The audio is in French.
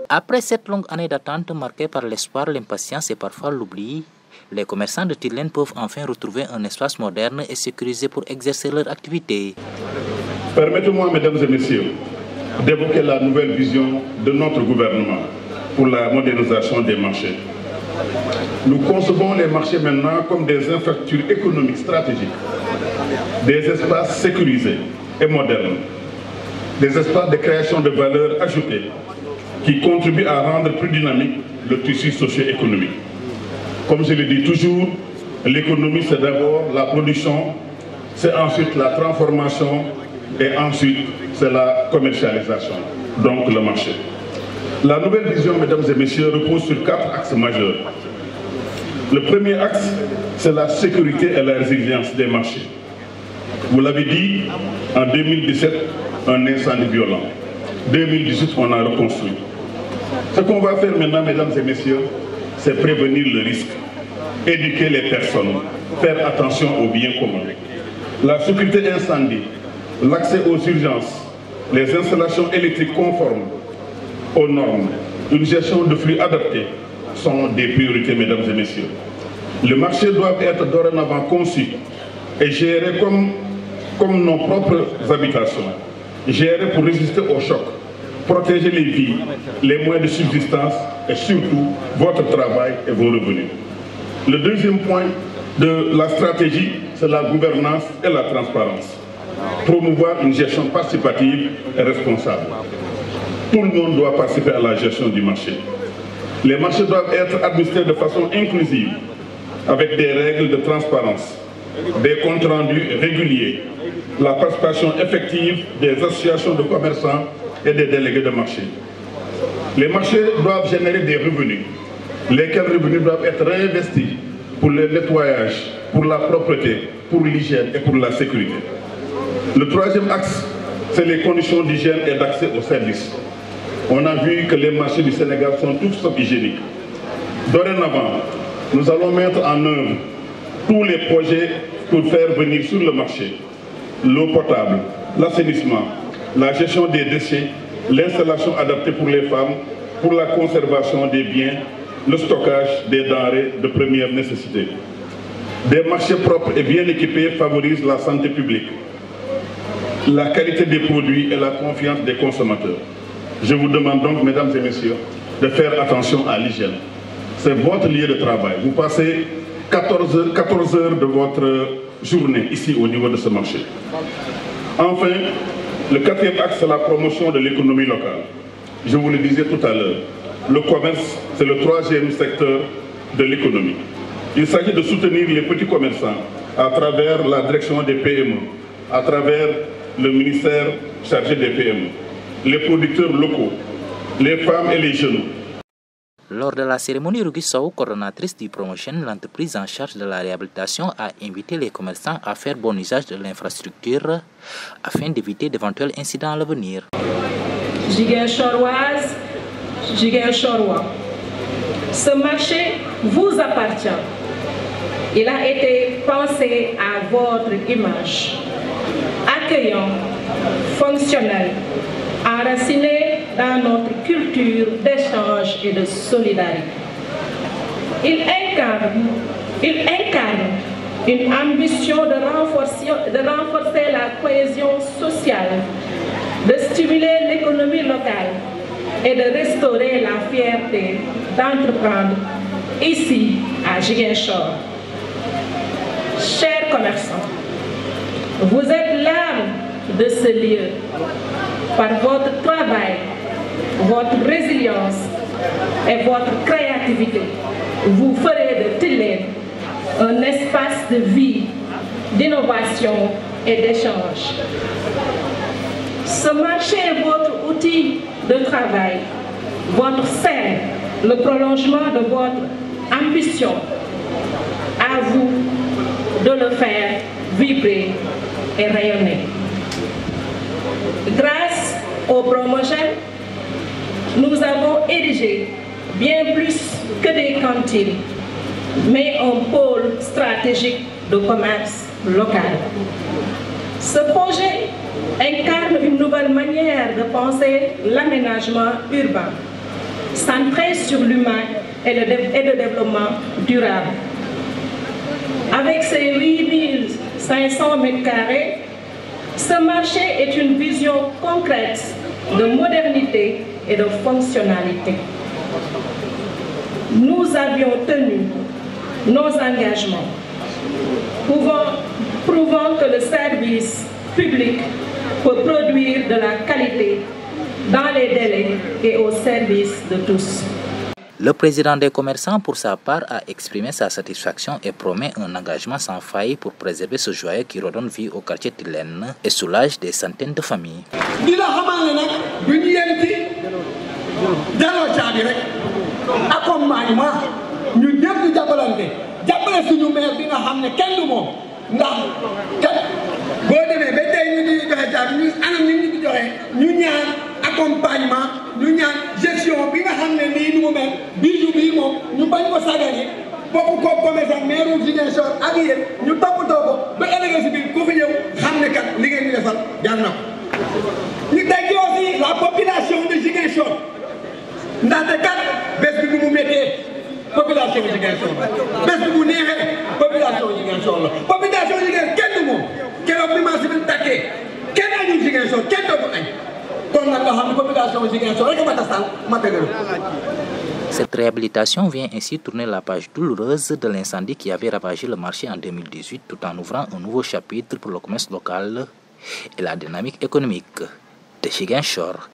Après cette longue année d'attente marquée par l'espoir, l'impatience et parfois l'oubli, les commerçants de Tilène peuvent enfin retrouver un espace moderne et sécurisé pour exercer leur activité. Permettez-moi, mesdames et messieurs, d'évoquer la nouvelle vision de notre gouvernement pour la modernisation des marchés. Nous concevons les marchés maintenant comme des infrastructures économiques stratégiques, des espaces sécurisés et modernes, des espaces de création de valeur ajoutée qui contribuent à rendre plus dynamique le tissu socio-économique. Comme je le dis toujours, l'économie c'est d'abord la production, c'est ensuite la transformation et ensuite c'est la commercialisation, donc le marché. La nouvelle vision, mesdames et messieurs, repose sur 4 axes majeurs. Le premier axe, c'est la sécurité et la résilience des marchés. Vous l'avez dit, en 2017, un incendie violent. 2018, on a reconstruit. Ce qu'on va faire maintenant, mesdames et messieurs, c'est prévenir le risque, éduquer les personnes, faire attention aux biens communs. La sécurité incendie, l'accès aux urgences, les installations électriques conformes aux normes, une gestion de flux adaptée sont des priorités, mesdames et messieurs. Le marché doit être dorénavant conçu et géré comme nos propres habitations, géré pour résister aux chocs, protéger les vies, les moyens de subsistance et surtout votre travail et vos revenus. Le deuxième point de la stratégie, c'est la gouvernance et la transparence. Promouvoir une gestion participative et responsable. Tout le monde doit participer à la gestion du marché. Les marchés doivent être administrés de façon inclusive, avec des règles de transparence, des comptes rendus réguliers, la participation effective des associations de commerçants et des délégués de marché. Les marchés doivent générer des revenus, lesquels revenus doivent être réinvestis pour le nettoyage, pour la propreté, pour l'hygiène et pour la sécurité. Le troisième axe, c'est les conditions d'hygiène et d'accès aux services. On a vu que les marchés du Sénégal sont tous sauf hygiéniques. Dorénavant, nous allons mettre en œuvre tous les projets pour faire venir sur le marché l'eau potable, l'assainissement, la gestion des déchets, l'installation adaptée pour les femmes, pour la conservation des biens, le stockage des denrées de première nécessité. Des marchés propres et bien équipés favorisent la santé publique, la qualité des produits et la confiance des consommateurs. Je vous demande donc, mesdames et messieurs, de faire attention à l'hygiène. C'est votre lieu de travail. Vous passez 14 heures de votre journée ici au niveau de ce marché. Enfin, le quatrième axe, c'est la promotion de l'économie locale. Je vous le disais tout à l'heure, le commerce, c'est le troisième secteur de l'économie. Il s'agit de soutenir les petits commerçants à travers la direction des PME, à travers le ministère chargé des PME, les producteurs locaux, les femmes et les jeunes. Lors de la cérémonie, Rougui Sow, coordonnatrice du Promotion, l'entreprise en charge de la réhabilitation, a invité les commerçants à faire bon usage de l'infrastructure afin d'éviter d'éventuels incidents à l'avenir. Ziguinchoroises, Ziguinchorois, ce marché vous appartient. Il a été pensé à votre image, accueillant, fonctionnel, enraciné dans notre culture d'échange et de solidarité. Il incarne une ambition de renforcer la cohésion sociale, de stimuler l'économie locale et de restaurer la fierté d'entreprendre ici à Ziguinchor. Chers commerçants, vous êtes l'âme de ce lieu. Par votre travail, votre résilience et votre créativité, vous ferez de Tilène un espace de vie, d'innovation et d'échange. Ce marché est votre outil de travail, votre scène, le prolongement de votre ambition. À vous de le faire vibrer et rayonner. Grâce au Promotion, nous avons érigé bien plus que des cantines, mais un pôle stratégique de commerce local. Ce projet incarne une nouvelle manière de penser l'aménagement urbain, centré sur l'humain et le développement durable. Avec ses 8500 m², ce marché est une vision concrète de modernité et de fonctionnalité. Nous avions tenu nos engagements, prouvant que le service public peut produire de la qualité dans les délais et au service de tous. Le président des commerçants, pour sa part, a exprimé sa satisfaction et promet un engagement sans faille pour préserver ce joyau qui redonne vie au quartier Tilène et soulage des centaines de familles. Accompagnement, gestion, bijou bi moom ñu bañ ko sagane bokk ko commerçant maire Ziguinchor ak yéen ñu toppatoo ko ba ëllëgee si biir ku fi ñëw xam ne kat li ngeen ñu defal jar na ko. ñu teg aussi la population de Ziguinchor ndaxte kat bés bi mu méttee population Ziguinchor la bés bi mu neexee population Ziguinchor la population Ziguinchor kenn du moom keroog bi marché bi takkee kenn añu Ziguinchor kenn dootul añ. Cette réhabilitation vient ainsi tourner la page douloureuse de l'incendie qui avait ravagé le marché en 2018 tout en ouvrant un nouveau chapitre pour le commerce local et la dynamique économique de Ziguinchor.